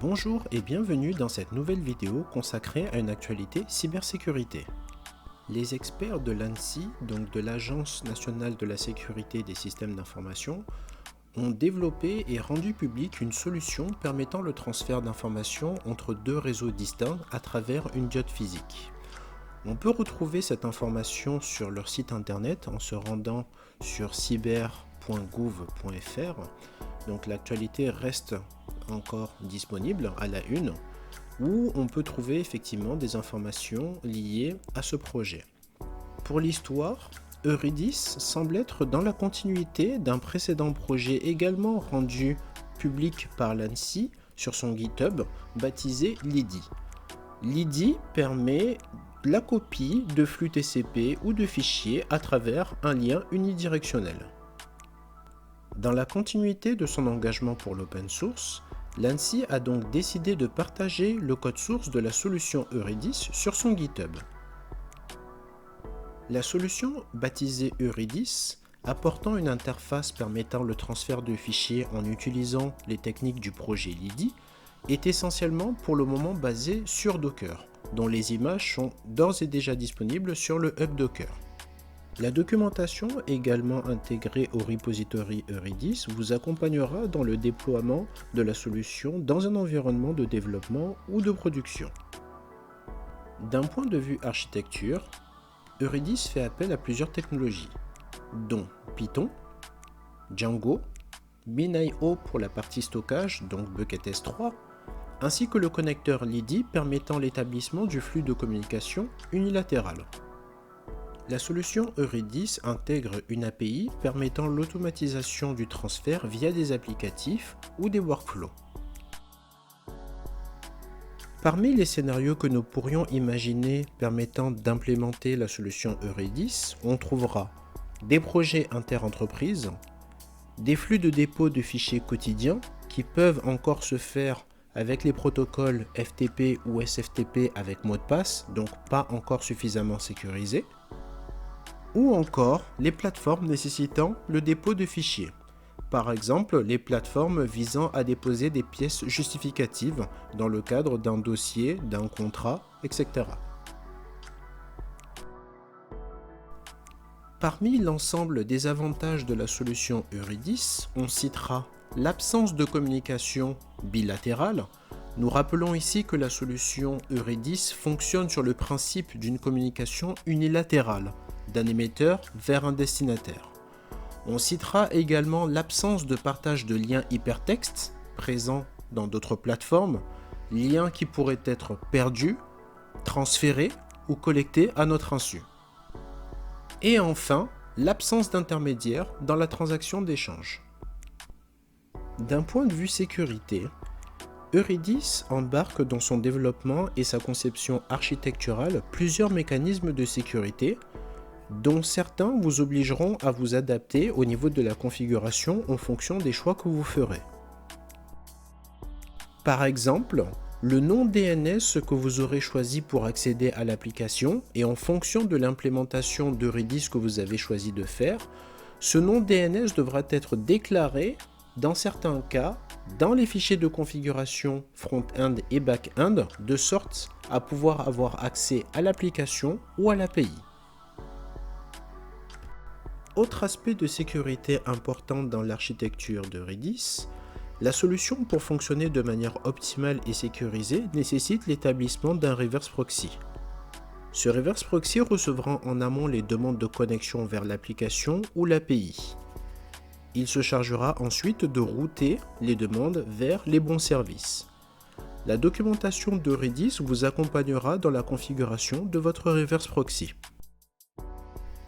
Bonjour et bienvenue dans cette nouvelle vidéo consacrée à une actualité cybersécurité. Les experts de l'ANSSI, donc de l'Agence nationale de la sécurité des systèmes d'information, ont développé et rendu public une solution permettant le transfert d'informations entre deux réseaux distincts à travers une diode physique. On peut retrouver cette information sur leur site internet en se rendant sur cyber.gouv.fr. Donc l'actualité reste encore disponible à la une, où on peut trouver effectivement des informations liées à ce projet. Pour l'histoire, Euridis semble être dans la continuité d'un précédent projet également rendu public par l'ANSSI sur son GitHub baptisé Lidi. Lidi permet la copie de flux TCP ou de fichiers à travers un lien unidirectionnel. Dans la continuité de son engagement pour l'open source, l'ANSSI a donc décidé de partager le code source de la solution Euridis sur son GitHub. La solution, baptisée Euridis, apportant une interface permettant le transfert de fichiers en utilisant les techniques du projet Lidi, est essentiellement pour le moment basée sur Docker, dont les images sont d'ores et déjà disponibles sur le hub Docker. La documentation également intégrée au repository Euridis vous accompagnera dans le déploiement de la solution dans un environnement de développement ou de production. D'un point de vue architecture, Euridis fait appel à plusieurs technologies, dont Python, Django, MinIO pour la partie stockage, donc Bucket S3, ainsi que le connecteur Lidi permettant l'établissement du flux de communication unilatéral. La solution Euridis intègre une API permettant l'automatisation du transfert via des applicatifs ou des workflows. Parmi les scénarios que nous pourrions imaginer permettant d'implémenter la solution Euridis, on trouvera des projets inter-entreprises, des flux de dépôt de fichiers quotidiens qui peuvent encore se faire avec les protocoles FTP ou SFTP avec mot de passe, donc pas encore suffisamment sécurisés, ou encore les plateformes nécessitant le dépôt de fichiers. Par exemple, les plateformes visant à déposer des pièces justificatives dans le cadre d'un dossier, d'un contrat, etc. Parmi l'ensemble des avantages de la solution Euridis, on citera l'absence de communication bilatérale. Nous rappelons ici que la solution Euridis fonctionne sur le principe d'une communication unilatérale, d'un émetteur vers un destinataire. On citera également l'absence de partage de liens hypertextes présents dans d'autres plateformes, liens qui pourraient être perdus, transférés ou collectés à notre insu. Et enfin, l'absence d'intermédiaire dans la transaction d'échange. D'un point de vue sécurité, Euridis embarque dans son développement et sa conception architecturale plusieurs mécanismes de sécurité, dont certains vous obligeront à vous adapter au niveau de la configuration en fonction des choix que vous ferez. Par exemple, le nom DNS que vous aurez choisi pour accéder à l'application et en fonction de l'implémentation d'Euridis que vous avez choisi de faire, ce nom DNS devra être déclaré dans certains cas dans les fichiers de configuration front-end et back-end de sorte à pouvoir avoir accès à l'application ou à l'API. Autre aspect de sécurité important dans l'architecture d'Euridis, la solution pour fonctionner de manière optimale et sécurisée nécessite l'établissement d'un reverse proxy. Ce reverse proxy recevra en amont les demandes de connexion vers l'application ou l'API. Il se chargera ensuite de router les demandes vers les bons services. La documentation d'Euridis vous accompagnera dans la configuration de votre reverse proxy.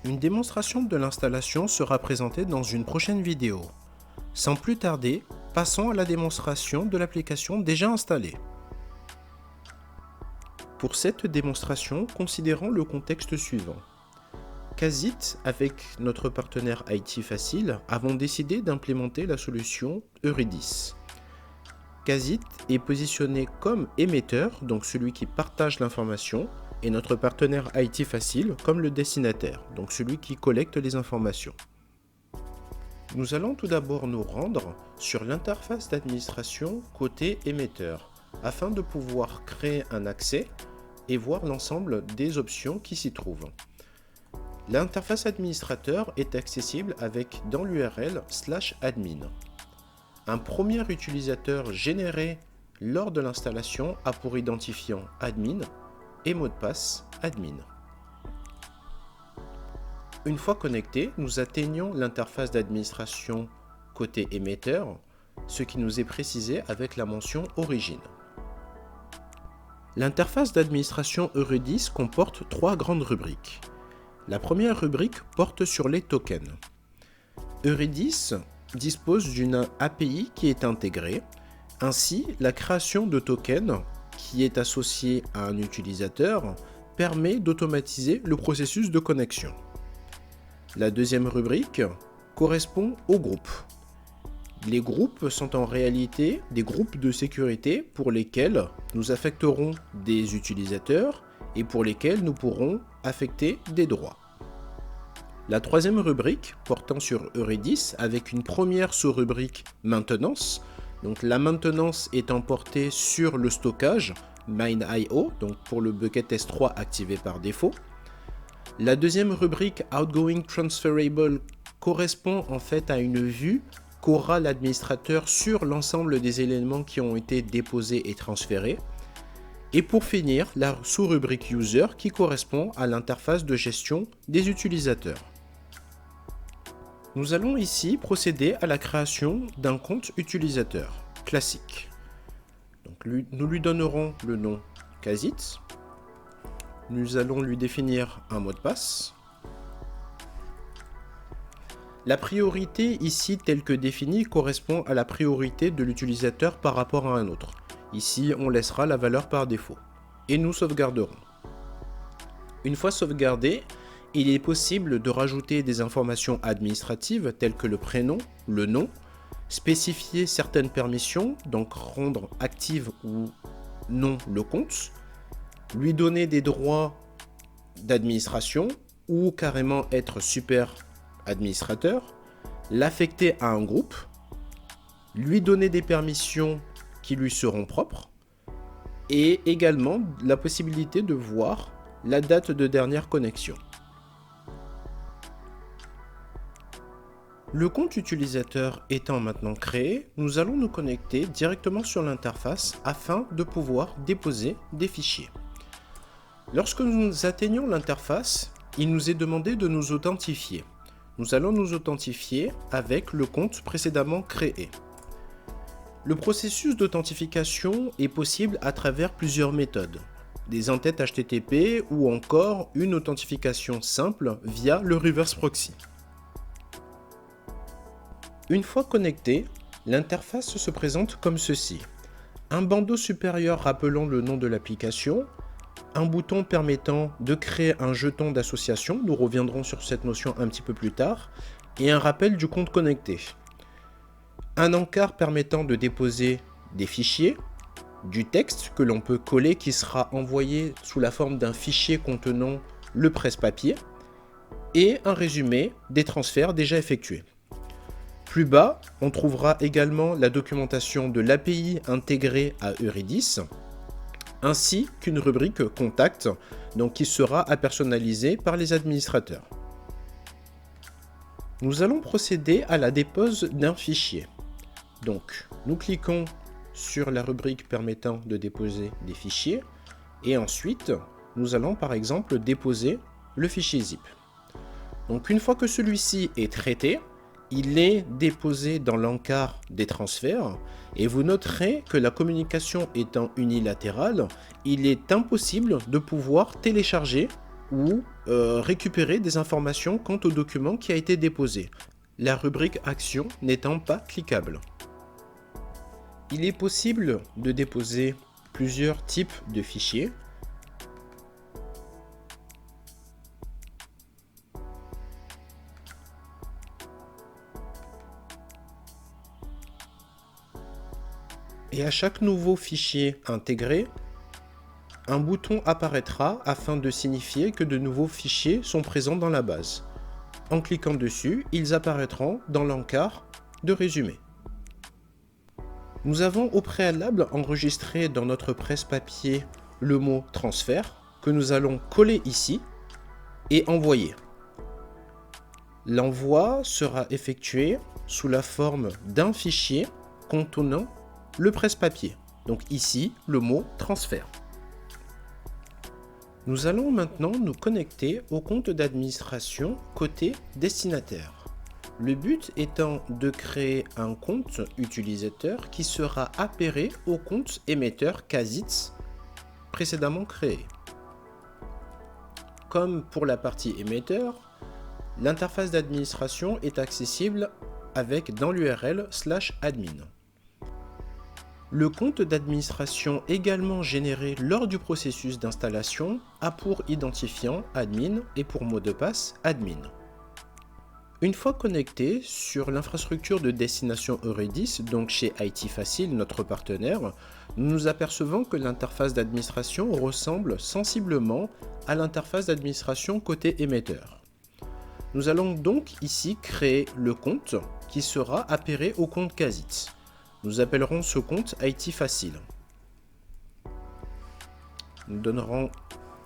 Une démonstration de l'installation sera présentée dans une prochaine vidéo. Sans plus tarder, passons à la démonstration de l'application déjà installée. Pour cette démonstration, considérons le contexte suivant. Kazit, avec notre partenaire IT Facile, avons décidé d'implémenter la solution Euridis. Kazit est positionné comme émetteur, donc celui qui partage l'information, et notre partenaire IT Facile comme le destinataire, donc celui qui collecte les informations. Nous allons tout d'abord nous rendre sur l'interface d'administration côté émetteur, afin de pouvoir créer un accès et voir l'ensemble des options qui s'y trouvent. L'interface administrateur est accessible avec dans l'URL /admin. Un premier utilisateur généré lors de l'installation a pour identifiant admin et mot de passe admin. Une fois connecté, nous atteignons l'interface d'administration côté émetteur, ce qui nous est précisé avec la mention origine. L'interface d'administration Eurydice comporte 3 grandes rubriques. La première rubrique porte sur les tokens. Eurydice dispose d'une API qui est intégrée. Ainsi, la création de tokens qui est associée à un utilisateur permet d'automatiser le processus de connexion. La deuxième rubrique correspond aux groupes. Les groupes sont en réalité des groupes de sécurité pour lesquels nous affecterons des utilisateurs et pour lesquels nous pourrons affecter des droits. La troisième rubrique portant sur Eurydice avec une première sous-rubrique maintenance. Donc la maintenance étant portée sur le stockage Mine.io, donc pour le bucket S3 activé par défaut. La deuxième rubrique Outgoing Transferable correspond en fait à une vue qu'aura l'administrateur sur l'ensemble des éléments qui ont été déposés et transférés. Et pour finir, la sous-rubrique User qui correspond à l'interface de gestion des utilisateurs. Nous allons ici procéder à la création d'un compte utilisateur classique. Donc, nous lui donnerons le nom Kazit. Nous allons lui définir un mot de passe. La priorité ici telle que définie correspond à la priorité de l'utilisateur par rapport à un autre. Ici, on laissera la valeur par défaut. Et nous sauvegarderons. Une fois sauvegardé, il est possible de rajouter des informations administratives telles que le prénom, le nom, spécifier certaines permissions, donc rendre active ou non le compte, lui donner des droits d'administration ou carrément être super administrateur, l'affecter à un groupe, lui donner des permissions qui lui seront propres et également la possibilité de voir la date de dernière connexion. Le compte utilisateur étant maintenant créé, nous allons nous connecter directement sur l'interface afin de pouvoir déposer des fichiers. Lorsque nous atteignons l'interface, il nous est demandé de nous authentifier. Nous allons nous authentifier avec le compte précédemment créé. Le processus d'authentification est possible à travers plusieurs méthodes. Des entêtes HTTP ou encore une authentification simple via le reverse proxy. Une fois connecté, l'interface se présente comme ceci. Un bandeau supérieur rappelant le nom de l'application, un bouton permettant de créer un jeton d'association, nous reviendrons sur cette notion un petit peu plus tard, et un rappel du compte connecté. Un encart permettant de déposer des fichiers, du texte que l'on peut coller qui sera envoyé sous la forme d'un fichier contenant le presse-papier, et un résumé des transferts déjà effectués. Plus bas, on trouvera également la documentation de l'API intégrée à Eurydice, ainsi qu'une rubrique Contact, donc qui sera à personnaliser par les administrateurs. Nous allons procéder à la dépose d'un fichier. Donc, nous cliquons sur la rubrique permettant de déposer des fichiers, et ensuite, nous allons par exemple déposer le fichier zip. Donc, une fois que celui-ci est traité, il est déposé dans l'encart des transferts et vous noterez que la communication étant unilatérale, il est impossible de pouvoir télécharger ou récupérer des informations quant au document qui a été déposé, la rubrique action n'étant pas cliquable. Il est possible de déposer plusieurs types de fichiers. Et à chaque nouveau fichier intégré, un bouton apparaîtra afin de signifier que de nouveaux fichiers sont présents dans la base. En cliquant dessus, ils apparaîtront dans l'encart de résumé. Nous avons au préalable enregistré dans notre presse-papier le mot transfert que nous allons coller ici et envoyer. L'envoi sera effectué sous la forme d'un fichier contenant le presse-papier. Donc ici, le mot transfert. Nous allons maintenant nous connecter au compte d'administration côté destinataire. Le but étant de créer un compte utilisateur qui sera appairé au compte émetteur Kazits précédemment créé. Comme pour la partie émetteur, l'interface d'administration est accessible avec dans l'URL /admin. Le compte d'administration également généré lors du processus d'installation a pour identifiant admin et pour mot de passe admin. Une fois connecté sur l'infrastructure de destination Euridis, donc chez IT Facile, notre partenaire, nous nous apercevons que l'interface d'administration ressemble sensiblement à l'interface d'administration côté émetteur. Nous allons donc ici créer le compte qui sera appairé au compte Kazits. Nous appellerons ce compte IT Facile. Nous donnerons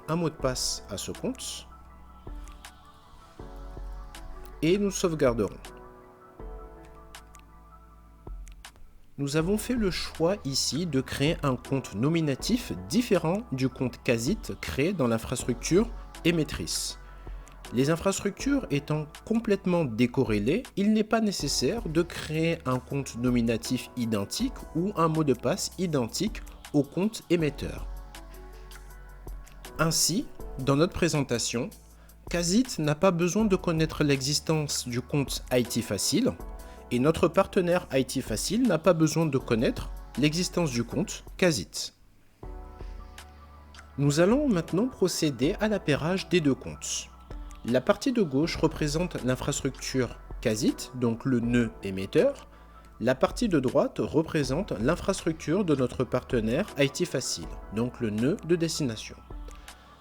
un mot de passe à ce compte et nous sauvegarderons. Nous avons fait le choix ici de créer un compte nominatif différent du compte Kazits créé dans l'infrastructure émettrice. Les infrastructures étant complètement décorrélées, il n'est pas nécessaire de créer un compte nominatif identique ou un mot de passe identique au compte émetteur. Ainsi, dans notre présentation, Kazits n'a pas besoin de connaître l'existence du compte IT Facile et notre partenaire IT Facile n'a pas besoin de connaître l'existence du compte Kazits. Nous allons maintenant procéder à l'appairage des deux comptes. La partie de gauche représente l'infrastructure Kazits, donc le nœud émetteur. La partie de droite représente l'infrastructure de notre partenaire IT Facile, donc le nœud de destination.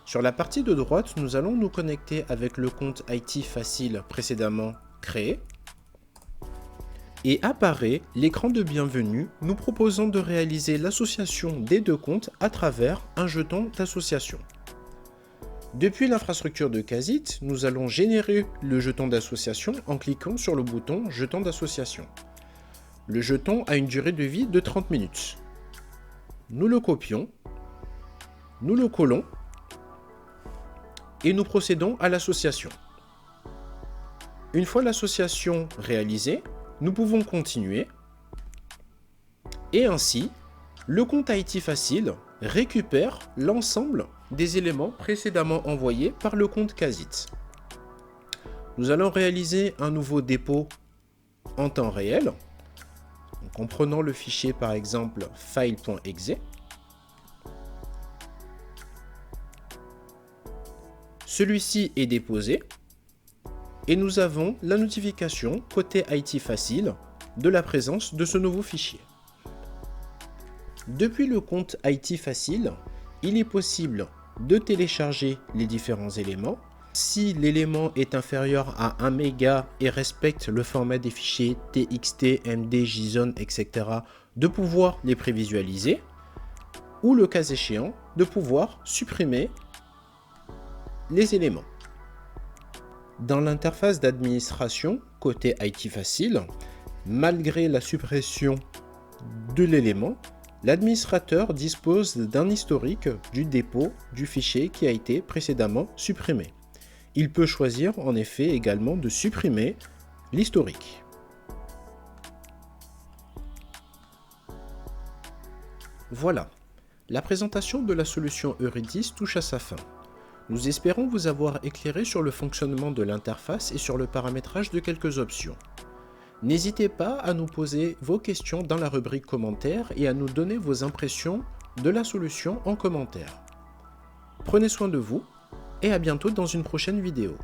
Sur la partie de droite, nous allons nous connecter avec le compte IT Facile précédemment créé. Et apparaît l'écran de bienvenue nous proposant de réaliser l'association des deux comptes à travers un jeton d'association. Depuis l'infrastructure de Kazits, nous allons générer le jeton d'association en cliquant sur le bouton jeton d'association. Le jeton a une durée de vie de 30 minutes. Nous le copions, nous le collons et nous procédons à l'association. Une fois l'association réalisée, nous pouvons continuer et ainsi, le compte IT Facile récupère l'ensemble des éléments précédemment envoyés par le compte Kazits. Nous allons réaliser un nouveau dépôt en temps réel, donc en prenant le fichier par exemple file.exe. Celui-ci est déposé et nous avons la notification côté IT Facile de la présence de ce nouveau fichier. Depuis le compte IT Facile, il est possible de télécharger les différents éléments. Si l'élément est inférieur à 1 méga et respecte le format des fichiers TXT, MD, JSON, etc., de pouvoir les prévisualiser, ou le cas échéant, de pouvoir supprimer les éléments. Dans l'interface d'administration côté IT Facile, malgré la suppression de l'élément, l'administrateur dispose d'un historique du dépôt du fichier qui a été précédemment supprimé. Il peut choisir en effet également de supprimer l'historique. Voilà, la présentation de la solution Euridis touche à sa fin. Nous espérons vous avoir éclairé sur le fonctionnement de l'interface et sur le paramétrage de quelques options. N'hésitez pas à nous poser vos questions dans la rubrique commentaires et à nous donner vos impressions de la solution en commentaire. Prenez soin de vous et à bientôt dans une prochaine vidéo.